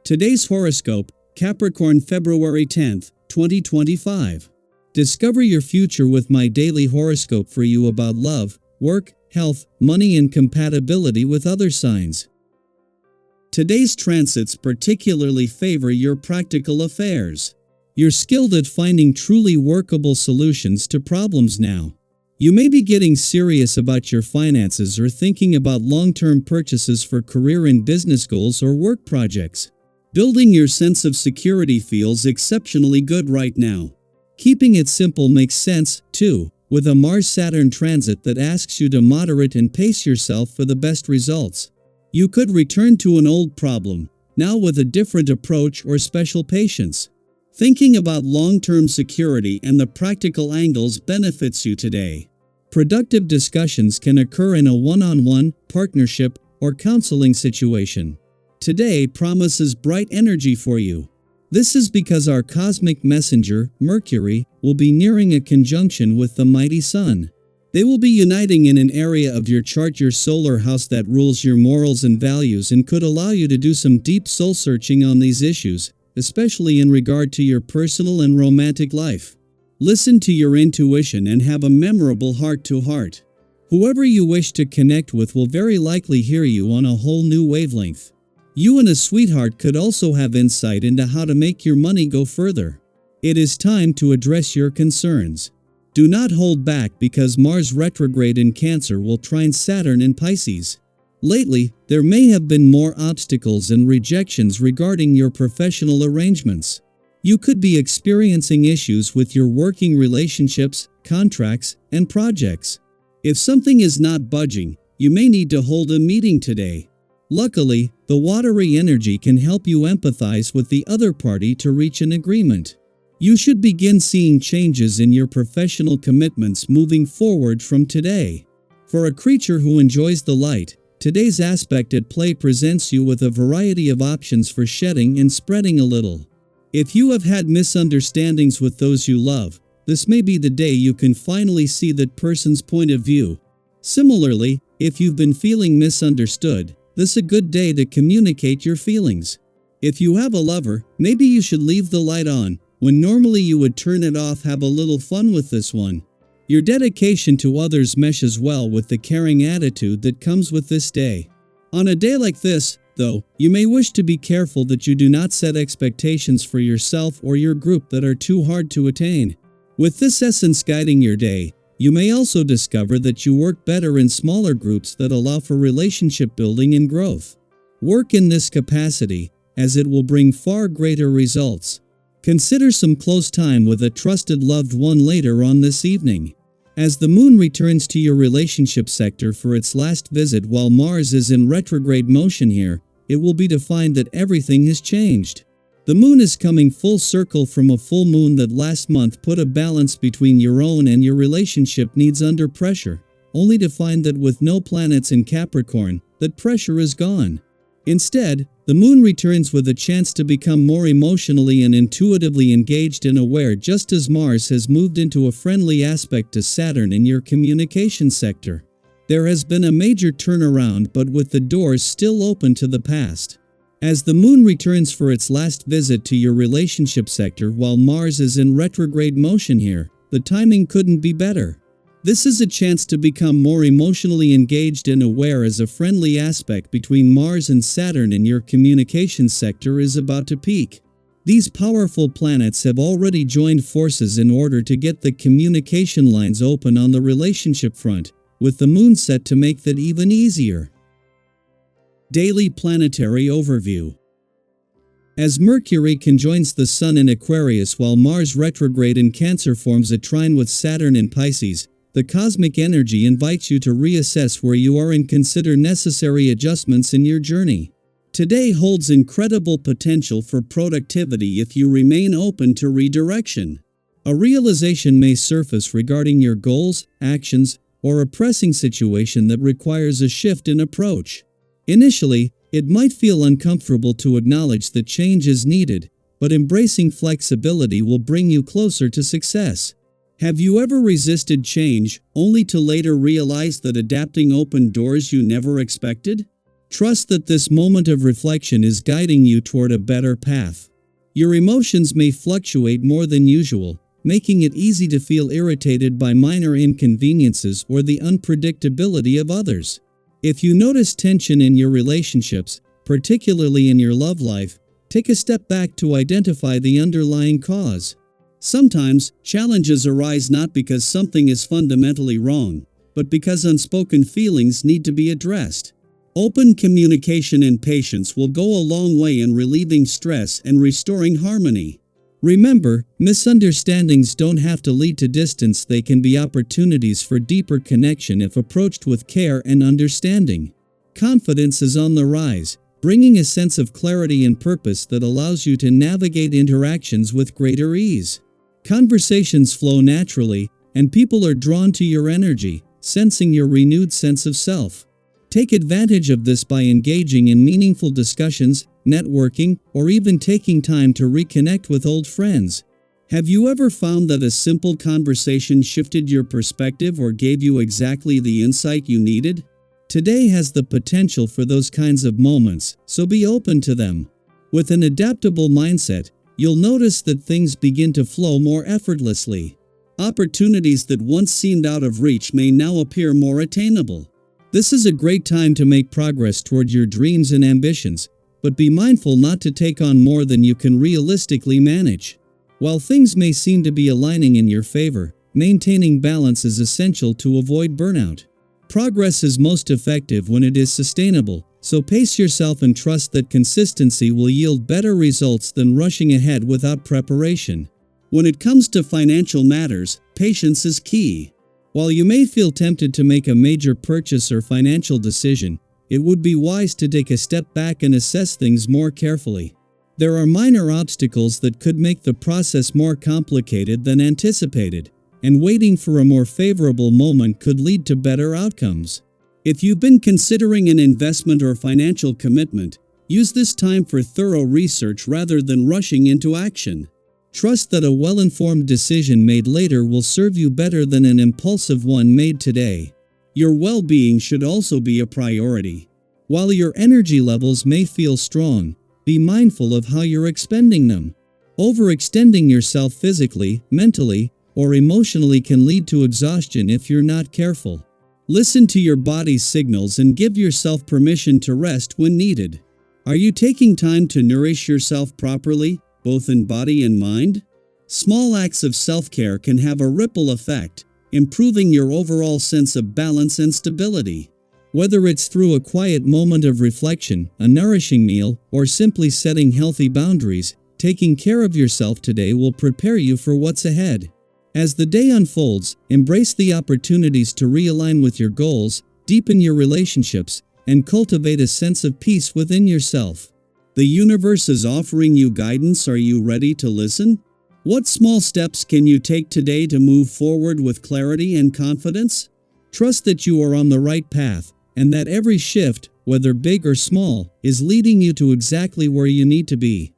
Today's horoscope, Capricorn February 10th, 2025. Discover your future with my daily horoscope for you about love, work, health, money and compatibility with other signs. Today's transits particularly favor your practical affairs. You're skilled at finding truly workable solutions to problems now. You may be getting serious about your finances or thinking about long-term purchases for career and business goals or work projects. Building your sense of security feels exceptionally good right now. Keeping it simple makes sense, too, with a Mars-Saturn transit that asks you to moderate and pace yourself for the best results. You could return to an old problem, now with a different approach or special patience. Thinking about long-term security and the practical angles benefits you today. Productive discussions can occur in a one-on-one, partnership, or counseling situation. Today promises bright energy for you. This is because our cosmic messenger, Mercury, will be nearing a conjunction with the mighty Sun. They will be uniting in an area of your chart, your solar house, that rules your morals and values and could allow you to do some deep soul searching on these issues, especially in regard to your personal and romantic life. Listen to your intuition and have a memorable heart-to-heart. Whoever you wish to connect with will very likely hear you on a whole new wavelength. You and a sweetheart could also have insight into how to make your money go further. It is time to address your concerns. Do not hold back because Mars retrograde in Cancer will trine Saturn in Pisces. Lately, there may have been more obstacles and rejections regarding your professional arrangements. You could be experiencing issues with your working relationships, contracts, and projects. If something is not budging, you may need to hold a meeting today. Luckily, the watery energy can help you empathize with the other party to reach an agreement. You should begin seeing changes in your professional commitments moving forward from today. For a creature who enjoys the light, today's aspect at play presents you with a variety of options for shedding and spreading a little. If you have had misunderstandings with those you love, this may be the day you can finally see that person's point of view. Similarly, if you've been feeling misunderstood, this is a good day to communicate your feelings. If you have a lover, maybe you should leave the light on, when normally you would turn it off. Have a little fun with this one. Your dedication to others meshes well with the caring attitude that comes with this day. On a day like this, though, you may wish to be careful that you do not set expectations for yourself or your group that are too hard to attain. With this essence guiding your day, you may also discover that you work better in smaller groups that allow for relationship building and growth. Work in this capacity, as it will bring far greater results. Consider some close time with a trusted loved one later on this evening. As the moon returns to your relationship sector for its last visit while Mars is in retrograde motion here, it will be to find that everything has changed. The moon is coming full circle from a full moon that last month put a balance between your own and your relationship needs under pressure, only to find that with no planets in Capricorn, that pressure is gone. Instead, the moon returns with a chance to become more emotionally and intuitively engaged and aware, just as Mars has moved into a friendly aspect to Saturn in your communication sector. There has been a major turnaround, but with the doors still open to the past. As the moon returns for its last visit to your relationship sector while Mars is in retrograde motion here, the timing couldn't be better. This is a chance to become more emotionally engaged and aware, as a friendly aspect between Mars and Saturn in your communication sector is about to peak. These powerful planets have already joined forces in order to get the communication lines open on the relationship front, with the moon set to make that even easier. Daily Planetary Overview. As Mercury conjoins the Sun in Aquarius while Mars retrograde in Cancer forms a trine with Saturn in Pisces, the cosmic energy invites you to reassess where you are and consider necessary adjustments in your journey. Today holds incredible potential for productivity if you remain open to redirection. A realization may surface regarding your goals, actions, or a pressing situation that requires a shift in approach. Initially, it might feel uncomfortable to acknowledge that change is needed, but embracing flexibility will bring you closer to success. Have you ever resisted change, only to later realize that adapting opened doors you never expected? Trust that this moment of reflection is guiding you toward a better path. Your emotions may fluctuate more than usual, making it easy to feel irritated by minor inconveniences or the unpredictability of others. If you notice tension in your relationships, particularly in your love life, take a step back to identify the underlying cause. Sometimes, challenges arise not because something is fundamentally wrong, but because unspoken feelings need to be addressed. Open communication and patience will go a long way in relieving stress and restoring harmony. Remember, misunderstandings don't have to lead to distance, they can be opportunities for deeper connection if approached with care and understanding. Confidence is on the rise, bringing a sense of clarity and purpose that allows you to navigate interactions with greater ease. Conversations flow naturally, and people are drawn to your energy, sensing your renewed sense of self. Take advantage of this by engaging in meaningful discussions, networking, or even taking time to reconnect with old friends. Have you ever found that a simple conversation shifted your perspective or gave you exactly the insight you needed? Today has the potential for those kinds of moments, so be open to them. With an adaptable mindset, you'll notice that things begin to flow more effortlessly. Opportunities that once seemed out of reach may now appear more attainable. This is a great time to make progress toward your dreams and ambitions, but be mindful not to take on more than you can realistically manage. While things may seem to be aligning in your favor, maintaining balance is essential to avoid burnout. Progress is most effective when it is sustainable, so pace yourself and trust that consistency will yield better results than rushing ahead without preparation. When it comes to financial matters, patience is key. While you may feel tempted to make a major purchase or financial decision, it would be wise to take a step back and assess things more carefully. There are minor obstacles that could make the process more complicated than anticipated, and waiting for a more favorable moment could lead to better outcomes. If you've been considering an investment or financial commitment, use this time for thorough research rather than rushing into action. Trust that a well-informed decision made later will serve you better than an impulsive one made today. Your well-being should also be a priority. While your energy levels may feel strong, be mindful of how you're expending them. Overextending yourself physically, mentally, or emotionally can lead to exhaustion if you're not careful. Listen to your body's signals and give yourself permission to rest when needed. Are you taking time to nourish yourself properly, both in body and mind? Small acts of self-care can have a ripple effect, improving your overall sense of balance and stability. Whether it's through a quiet moment of reflection, a nourishing meal, or simply setting healthy boundaries, taking care of yourself today will prepare you for what's ahead. As the day unfolds, embrace the opportunities to realign with your goals, deepen your relationships, and cultivate a sense of peace within yourself. The universe is offering you guidance. Are you ready to listen? What small steps can you take today to move forward with clarity and confidence? Trust that you are on the right path, and that every shift, whether big or small, is leading you to exactly where you need to be.